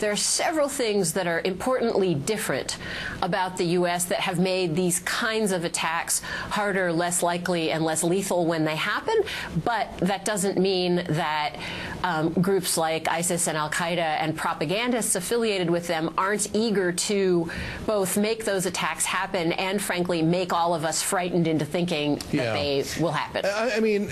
There are several things that are importantly different about the U.S. that have made these kinds of attacks harder, less likely, and less lethal when they happen, but that doesn't mean that groups like ISIS and al-Qaeda and propagandists affiliated with them aren't eager to both make those attacks happen and, frankly, make all of us frightened into thinking that they will happen. I mean,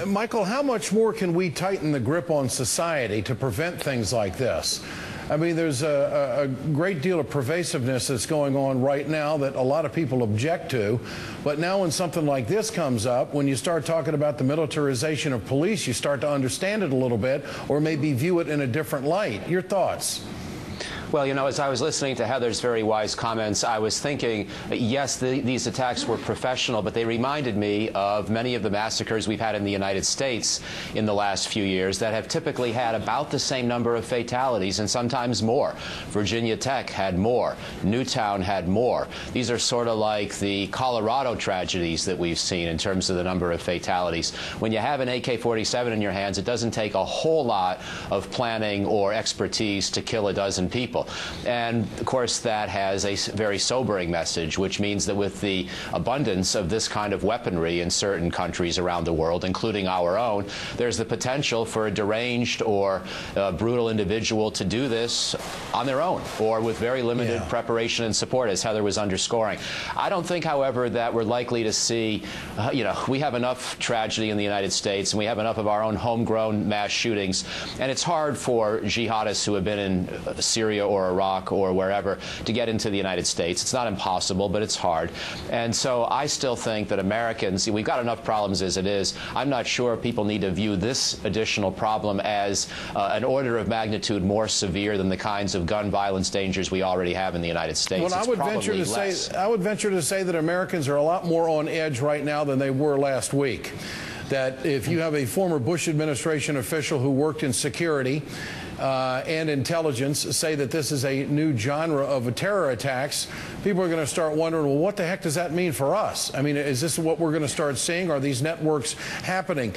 Michael, how much more can we tighten the grip on society to prevent things like this? I mean, there's a great deal of pervasiveness that's going on right now that a lot of people object to. But now when something like this comes up, when you start talking about the militarization of police, you start to understand it a little bit or maybe view it in a different light. Your thoughts? Well, you know, as I was listening to Heather's very wise comments, I was thinking, yes, these attacks were professional, but they reminded me of many of the massacres we've had in the United States in the last few years that have typically had about the same number of fatalities and sometimes more. Virginia Tech had more. Newtown had more. These are sort of like the Colorado tragedies that we've seen in terms of the number of fatalities. When you have an AK-47 in your hands, it doesn't take a whole lot of planning or expertise to kill a dozen people. And, of course, that has a very sobering message, which means that with the abundance of this kind of weaponry in certain countries around the world, including our own, there's the potential for a deranged or brutal individual to do this on their own or with very limited preparation and support, as Heather was underscoring. I don't think, however, that we're likely to see, you know, we have enough tragedy in the United States and we have enough of our own homegrown mass shootings, and it's hard for jihadists who have been in Syria or Iraq or wherever to get into the United States. It's not impossible, but it's hard. And so I still think that Americans, we've got enough problems as it is. I'm not sure people need to view this additional problem as an order of magnitude more severe than the kinds of gun violence dangers we already have in the United States. Well, I would venture to say that Americans are a lot more on edge right now than they were last week. That if you have a former Bush administration official who worked in security and intelligence say that this is a new genre of terror attacks, people are going to start wondering, well, what the heck does that mean for us? I mean, is this what we're going to start seeing? Are these networks happening?